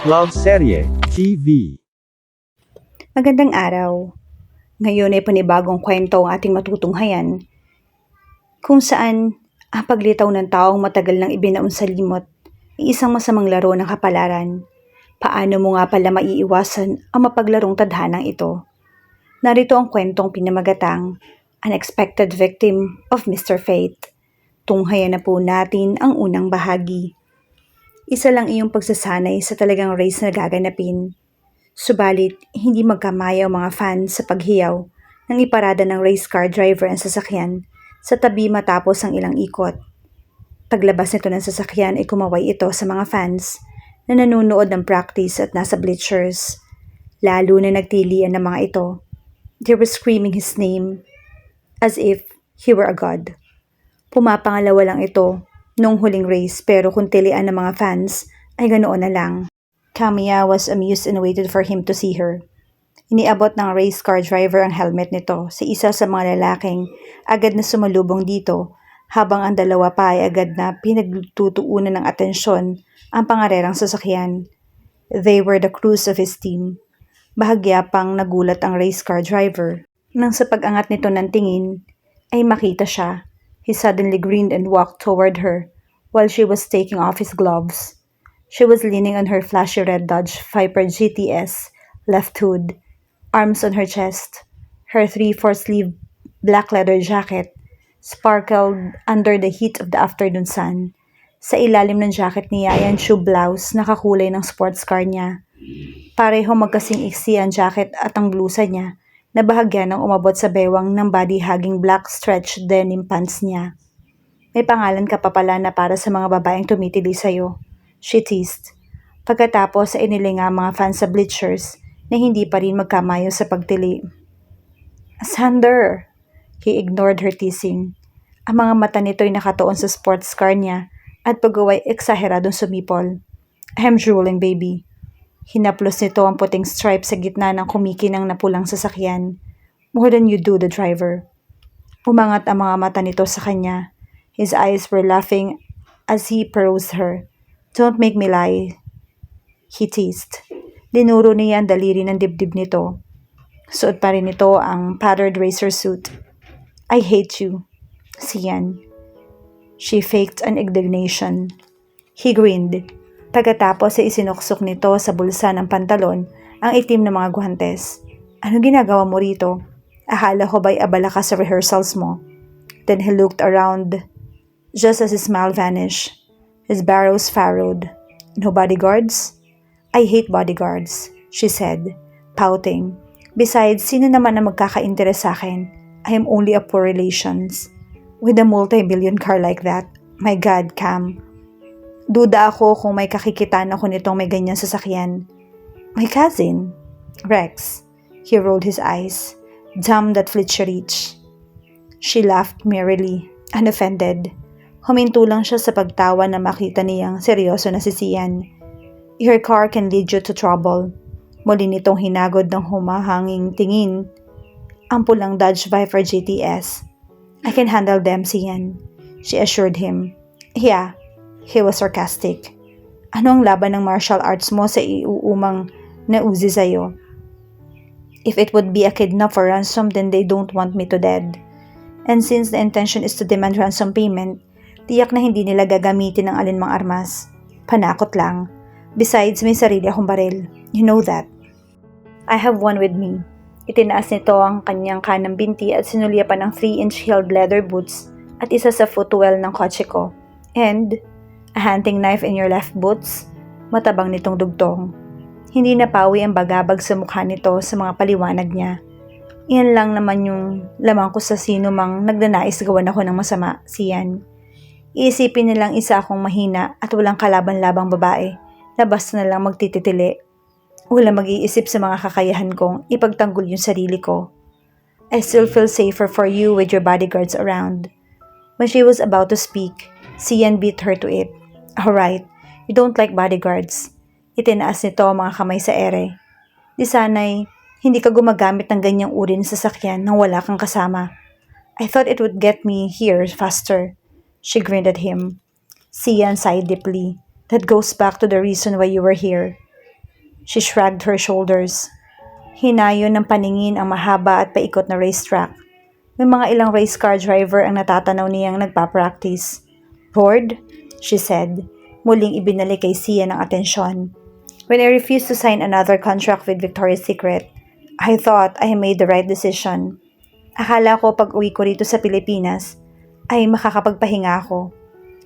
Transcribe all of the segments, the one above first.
Love Serye TV. Magandang araw. Ngayon ay panibagong kwento ang ating matutunghayan kung saan ang paglitaw ng taong matagal nang ibinaon sa limot ay isang masamang laro ng kapalaran. Paano mo nga pala maiiwasan ang mapaglarong tadhanang ito? Narito ang kwentong pinamagatang Unexpected Victim of Mr. Fate. Tunghayan na po natin ang unang bahagi. Isa lang iyong pagsasanay sa talagang race na gaganapin. Subalit, hindi magkamaya ang mga fans sa paghiyaw nang iparada ng race car driver ang sasakyan sa tabi matapos ang ilang ikot. Paglabas nito ng sasakyan ay kumaway ito sa mga fans na nanonood ng practice at nasa bleachers. Lalo na nagtilian ng mga ito. They were screaming his name as if he were a god. Pumapangalawa lang ito noong huling race pero kung tilian ng mga fans ay ganoon na lang. Kamiya was amused and waited for him to see her. Iniabot ng race car driver ang helmet nito sa isa sa mga lalaking agad na sumalubong dito habang ang dalawa pa ay agad na pinagtutuunan ng atensyon ang pangarerang sasakyan. They were the crews of his team. Bahagya pang nagulat ang race car driver. Nang sa pag-angat nito ng tingin ay makita siya. He suddenly grinned and walked toward her while she was taking off his gloves. She was leaning on her flashy red Dodge Viper GTS left hood, arms on her chest. Her 3/4 sleeve black leather jacket sparkled under the heat of the afternoon sun. Sa ilalim ng jacket niya ay ang tube blouse na kakulay ng sports car niya. Pareho magkasing iksi ang jacket at ang blusa niya na bahagya ng umabot sa bewang ng body-hugging black stretch denim pants niya. May pangalan ka pa pala na para sa mga babaeng tumitili sa'yo. She teased. Pagkatapos ay inilinga ang mga fans sa bleachers na hindi pa rin magkamayo sa pagtili. Sander! He ignored her teasing. Ang mga mata nito'y nakatuon sa sports car niya at pag-uway eksaheradong sumipol. I'm drooling, baby. Hinaplos nito ang puting stripe sa gitna ng kumikinang na pulang sasakyan. More than you do, the driver. Umangat ang mga mata nito sa kanya. His eyes were laughing as he perused her. Don't make me lie, he teased. Dinuro niya ang daliri ng dibdib nito. Suot pa rin ito ang patterned racer suit. I hate you, Sian. She faked an indignation. He grinned. Pagkatapos ay isinuksok nito sa bulsa ng pantalon ang itim na mga guwantes. Ano ginagawa mo rito? Akala ko ba'y abala ka sa rehearsals mo? Then he looked around just as his smile vanished. His brows furrowed. No bodyguards? I hate bodyguards, she said, pouting. Besides, sino naman na magkaka-interes sa akin? I am only a poor relations. With a multi-billion car like that, my God, Cam. Duda ako kung may kakikitaan ako nitong may ganyang sasakyan. My cousin, Rex. He rolled his eyes. Damn that Fletcher rich. She laughed merrily, unoffended. Huminto lang siya sa pagtawa na makita niyang seryoso na si Sian. Your car can lead you to trouble. Muli nitong hinagod ng humahanging tingin ang pulang Dodge Viper GTS. I can handle them, Sian, she assured him. Yeah, he was sarcastic. Ano ang laban ng martial arts mo sa iuumang na uzi sa'yo? If it would be a kidnap for ransom, then they don't want me to dead. And since the intention is to demand ransom payment, tiyak na hindi nila gagamitin ang alinmang armas. Panakot lang. Besides, may sarili akong baril. You know that. I have one with me. Itinaas nito ang kanyang kanang binti at sinulya pa ng 3-inch heeled leather boots at isa sa footwell ng kotse ko. And a hunting knife in your left boots? Matabang nitong dugtong. Hindi napawi ang bagabag sa mukha nito sa mga paliwanag niya. Iyan lang naman yung lamang ko sa sino mang nagnanais gawan ako ng masama, Sian. Iisipin nilang isa akong mahina at walang kalaban-labang babae na basta na lang magtititili. Walang mag-iisip sa mga kakayahan kong ipagtanggol yung sarili ko. I still feel safer for you with your bodyguards around. When she was about to speak, Sian beat her to it. Alright, you don't like bodyguards. Itinaas nito ang mga kamay sa ere. Di sana'y hindi ka gumagamit ng ganyang uri ng sasakyan nang wala kang kasama. I thought it would get me here faster. She grinned at him. Sian sighed deeply. That goes back to the reason why you were here. She shrugged her shoulders. Hinayon ng paningin ang mahaba at paikot na racetrack. May mga ilang race car driver ang natatanaw niyang nagpa-practice. "Bored?" she said. Muling ibinalik kay Sian ang atensyon. "When I refused to sign another contract with Victoria's Secret, I thought I made the right decision. Akala ko pag uwi ko rito sa Pilipinas, ay makakapagpahinga ako.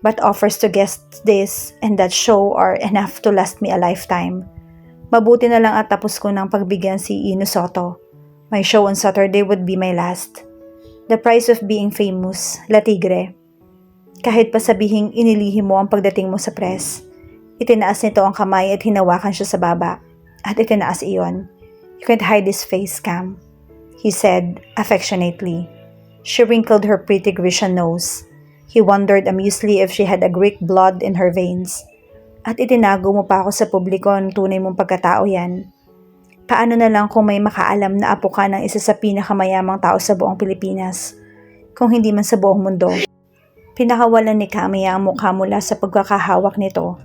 But offers to guest this and that show are enough to last me a lifetime. Mabuti na lang at tapos ko ng pagbigyan si Ino Soto. My show on Saturday would be my last. The price of being famous, La Tigre. Kahit pa sabihing inilihim mo ang pagdating mo sa press, itinaas nito ang kamay at hinawakan siya sa baba. At itinaas iyon. You can't hide this face, Cam," he said affectionately. She wrinkled her pretty Grecian nose. He wondered amusedly if she had a Greek blood in her veins. "At itinago mo pa ako sa publiko ng tunay mong pagkatao yan. Paano na lang kung may makaalam na apo ka ng isa sa pinakamayamang tao sa buong Pilipinas, kung hindi man sa buong mundo?" Pinakawalan ni Camilla ang mukha mula sa pagkakahawak nito.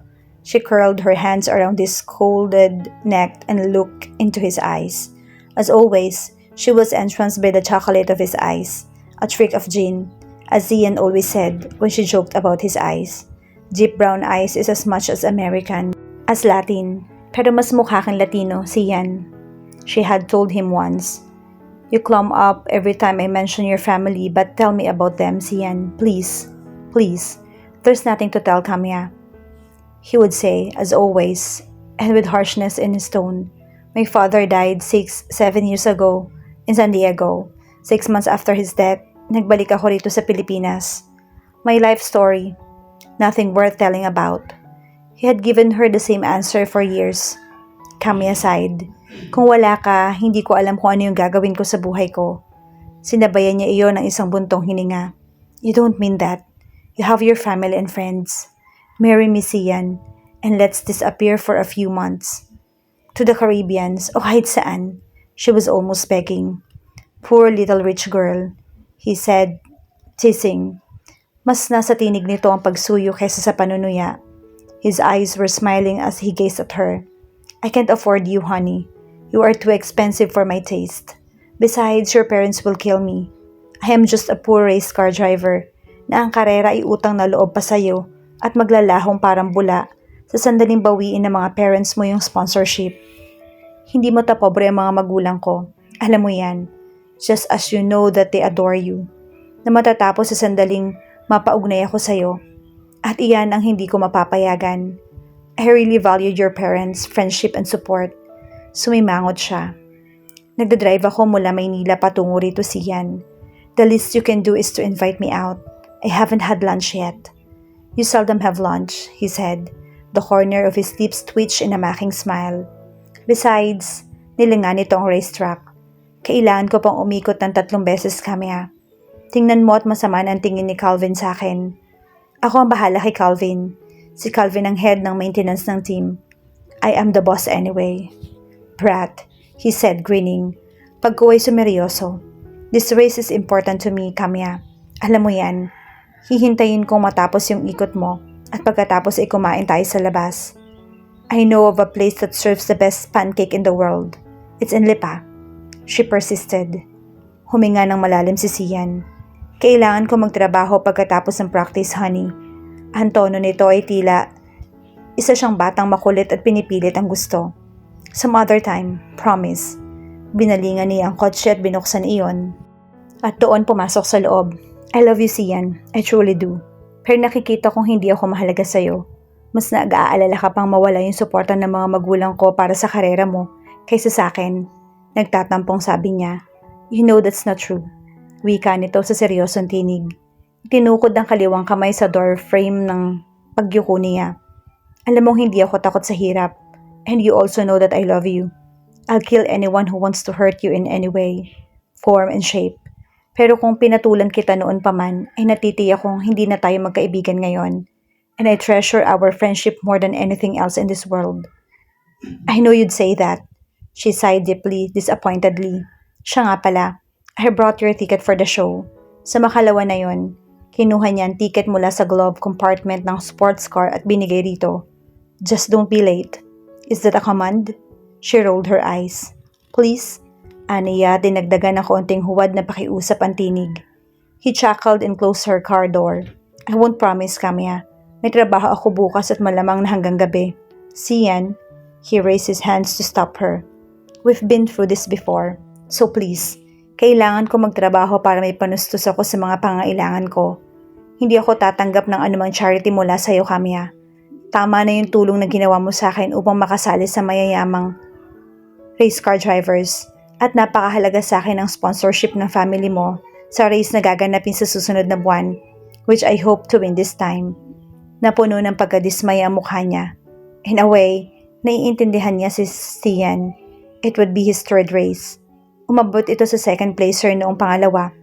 She curled her hands around his scalded neck and looked into his eyes. As always, she was entranced by the chocolate of his eyes, a trick of Jean, as Zian always said when she joked about his eyes. Deep brown eyes is as much as American as Latin, pero mas mukha kang Latino, Zian, she had told him once. "You clam up every time I mention your family, but tell me about them, Zian, please. Please, there's nothing to tell, Camilla," he would say, as always, and with harshness in his tone. "My father died 7 years ago in San Diego. 6 months after his death, nagbalik ako rito sa Pilipinas. My life story, nothing worth telling about." He had given her the same answer for years. Camilla sighed. "Kung wala ka, hindi ko alam kung ano yung gagawin ko sa buhay ko." Sinabayan niya iyon ng isang buntong hininga. "You don't mean that. You have your family and friends. Marry me, Sian, and let's disappear for a few months. To the Caribbeans o kahit saan," she was almost begging. "Poor little rich girl," he said, teasing. Mas nasa tinig nito ang pagsuyo kaysa sa panunuya. His eyes were smiling as he gazed at her. "I can't afford you, honey. You are too expensive for my taste. Besides, your parents will kill me. I am just a poor race car driver na ang karera ay utang na loob pa sa'yo at maglalahong parang bula sa sandaling bawiin ng mga parents mo yung sponsorship. Hindi mo tapobre ang mga magulang ko. Alam mo yan. Just as you know that they adore you. Na matatapos sa sandaling mapaugnay ako sa'yo. At iyan ang hindi ko mapapayagan. I really valued your parents' friendship and support." Sumimangot siya. "Nagdadrive ako mula Maynila patungo rito, Sian. The least you can do is to invite me out. I haven't had lunch yet." "You seldom have lunch," he said. The corner of his lips twitched in a mocking smile. "Besides, nilingan nito ang racetrack. Kailangan ko pang umikot ng 3 beses, Camilla. Tingnan mo at masama na ang tingin ni Calvin sa akin. Ako ang bahala kay Calvin. Si Calvin ang head ng maintenance ng team. I am the boss anyway." "Brat," he said, grinning. "Pag ko ay sumeryoso. This race is important to me, Camilla. Alam mo yan. Hihintayin kong matapos yung ikot mo at pagkatapos ay kumain tayo sa labas. I know of a place that serves the best pancake in the world. It's in Lipa." She persisted. Huminga ng malalim si Sian. "Kailangan ko magtrabaho pagkatapos ng practice, honey." Ang tono nito ay tila isa siyang batang makulit at pinipilit ang gusto. "Some other time, promise." Binalingan niya ang kotse at binuksan iyon. At doon pumasok sa loob. "I love you, Sian. I truly do. Pero nakikita kong hindi ako mahalaga sa'yo. Mas nag-aalala ka pang mawala yung suporta ng mga magulang ko para sa karera mo kaysa sa akin." Nagtatampong sabi niya. "You know that's not true." Wika nito sa seryosong tinig. Tinukod ang kaliwang kamay sa door frame ng pagyuko niya. "Alam mong hindi ako takot sa hirap. And you also know that I love you. I'll kill anyone who wants to hurt you in any way, form, and shape. Pero kung pinatulan kita noon pa man, ay natitiyak kong hindi na tayo magkaibigan ngayon. And I treasure our friendship more than anything else in this world." "I know you'd say that." She sighed deeply, disappointedly. Siya nga pala. "I brought your ticket for the show." Sa makalawa na yon, kinuha niya ang ticket mula sa glove compartment ng sports car at binigay rito. "Just don't be late." "Is that a command?" She rolled her eyes. Please? Aniya, dinagdagan ng konting huwad na pakiusap ang tinig. He chuckled and closed her car door. I won't promise, Kamya. May trabaho ako bukas at malamang na hanggang gabi. Sian, he raised his hands to stop her. We've been through this before. So please, kailangan ko magtrabaho para may panustos ako sa mga pangailangan ko. Hindi ako tatanggap ng anumang charity mula sa iyo, Kamya. Tama na yung tulong na ginawa mo sa akin upang makasali sa mayayamang race car drivers. At napakahalaga sa akin ang sponsorship ng family mo sa race na gaganapin sa susunod na buwan, which I hope to win this time. Napuno ng pagkadismay ang mukha niya. In a way, naiintindihan niya si Sian. It would be his third race. Umabot ito sa second placer noong pangalawa.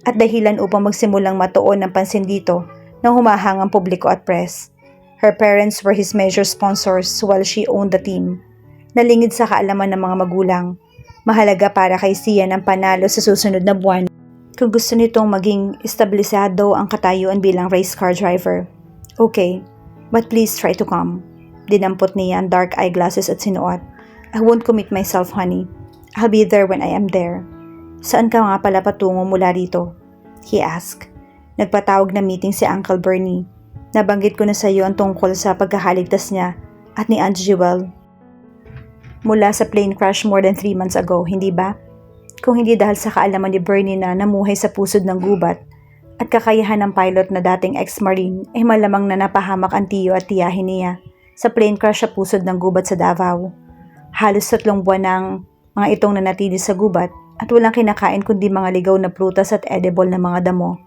At dahilan upang magsimulang matuon ng pansin dito ng humahangang publiko at press. Her parents were his major sponsors while she owned the team. Nalingid sa kaalaman ng mga magulang. Mahalaga para kay Sian ang panalo sa susunod na buwan kung gusto nitong maging establisado ang katayuan bilang race car driver. Okay, but please try to come. Dinampot niya ang dark eyeglasses at sinuot. I won't commit myself, honey. I'll be there when I am there. Saan ka nga pala patungo mula rito? He asked. Nagpatawag na meeting si Uncle Bernie. Nabanggit ko na sa iyo ang tungkol sa pagkakaligtas niya at ni Aunt Jewel mula sa plane crash more than 3 months ago, hindi ba? Kung hindi dahil sa kaalaman ni Bernie na namuhay sa pusod ng gubat at kakayahan ng pilot na dating ex-marine ay malamang na napahamak ang tiyo at tiyahin niya sa plane crash sa pusod ng gubat sa Davao. Halos 3 buwan ng mga itong nanatili sa gubat at walang kinakain kundi mga ligaw na prutas at edible na mga damo.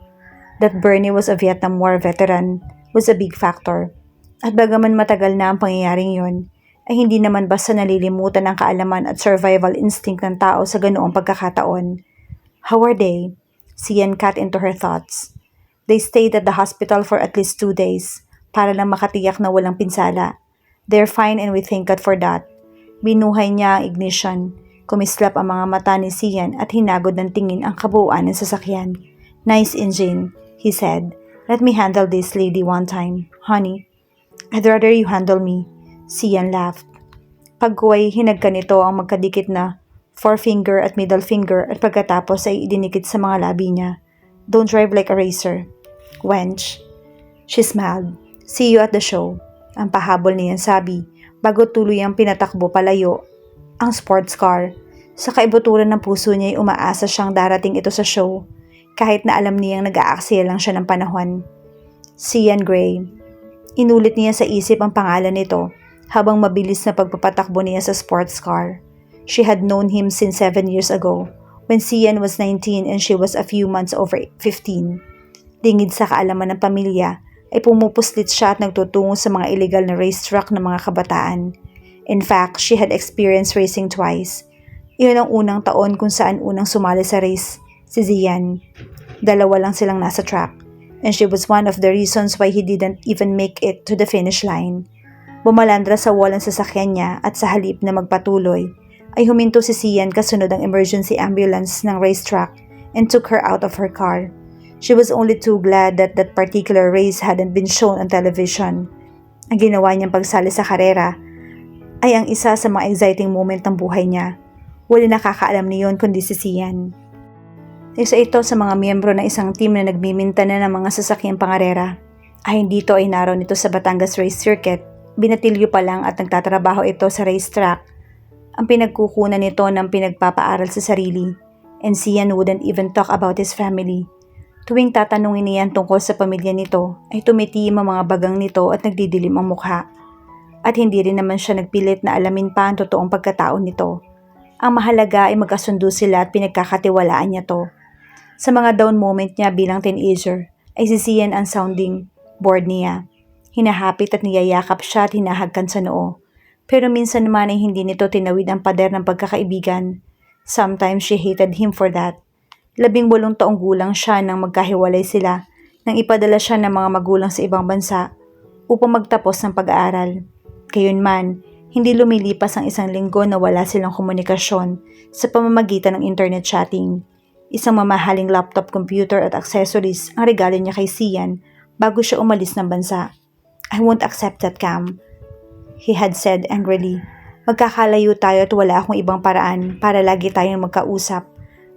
That Bernie was a Vietnam War veteran was a big factor. At bagaman matagal na ang pangyayaring yon, ay hindi naman basta nalilimutan ang kaalaman at survival instinct ng tao sa ganoong pagkakataon. How are they? Sian cut into her thoughts. They stayed at the hospital for at least 2 days para lang makatiyak na walang pinsala. They're fine and we thank God for that. Binuhay niya ang ignition. Kumislap ang mga mata ni Sian at hinagod ng tingin ang kabuuan ng sasakyan. Nice engine, he said. Let me handle this lady one time, honey. I'd rather you handle me. Sian laughed. Pagkuway, hinagka nito ang magkadikit na forefinger at middle finger at pagkatapos ay idinikit sa mga labi niya. Don't drive like a racer. Wench. She smiled. See you at the show. Ang pahabol niyan sabi, bago tuloy ang pinatakbo palayo ang sports car. Sa kaibuturan ng puso niya ay umaasa siyang darating ito sa show, kahit na alam niyang nag-aaksaya lang siya ng panahon. Sian Gray. Inulit niya sa isip ang pangalan nito, habang mabilis na pagpapatakbo niya sa sports car. She had known him since 7 years ago, when Sian was 19 and she was a few months over 15. Lingid sa kaalaman ng pamilya, ay pumupuslit siya at nagtutungo sa mga illegal na racetrack ng mga kabataan. In fact, she had experienced racing twice. Iyon ang unang taon kung saan unang sumali sa race, si Zian. 2 lang silang nasa track, and she was one of the reasons why he didn't even make it to the finish line. Bumalandra sa wall ang sasakyan niya at sa halip na magpatuloy, ay huminto si Sian kasunod ang emergency ambulance ng racetrack and took her out of her car. She was only too glad that that particular race hadn't been shown on television. Ang ginawa niyang pagsali sa karera ay ang isa sa mga exciting moment ng buhay niya. Wala nakakaalam niyon kundi si Sian. Isa ito sa mga miyembro ng isang team na nagmiminta na ng mga sasakyang pangarera. Ayon dito ay naroon ito sa Batangas Race Circuit. Binatilyo pa lang at nagtatrabaho ito sa racetrack. Ang pinagkukunan nito ng pinagpapaaral sa sarili, and Sian wouldn't even talk about his family. Tuwing tatanungin niyan tungkol sa pamilya nito, ay tumitiim ang mga bagang nito at nagdidilim ang mukha. At hindi rin naman siya nagpilit na alamin pa ang totoong pagkatao nito. Ang mahalaga ay magkasundo sila at pinagkakatiwalaan niya to. Sa mga down moment niya bilang teenager, ay si Sian ang sounding board niya. Hinahapit at niyayakap siya at hinahagkan sa noo. Pero minsan naman ay hindi nito tinawid ang pader ng pagkakaibigan. Sometimes she hated him for that. 18 taong gulang siya nang magkahiwalay sila nang ipadala siya ng mga magulang sa ibang bansa upang magtapos ng pag-aaral. Gayunman, hindi lumilipas ang 1 linggo na wala silang komunikasyon sa pamamagitan ng internet chatting. Isang mamahaling laptop computer at accessories ang regalo niya kay Sian bago siya umalis ng bansa. I won't accept that, Cam, he had said angrily. Magkakalayo tayo at wala akong ibang paraan para lagi tayong magkausap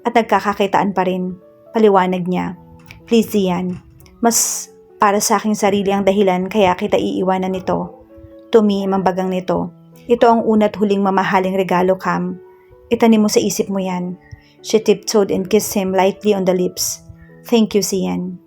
at nagkakakitaan pa rin, paliwanag niya. Please Zian, mas para sa aking sarili ang dahilan kaya kita iiwanan nito. Tumi, mambagang nito. Ito ang una't huling mamahaling regalo, Cam. Itanim mo sa isip mo yan. She tiptoed and kissed him lightly on the lips. Thank you, Zian.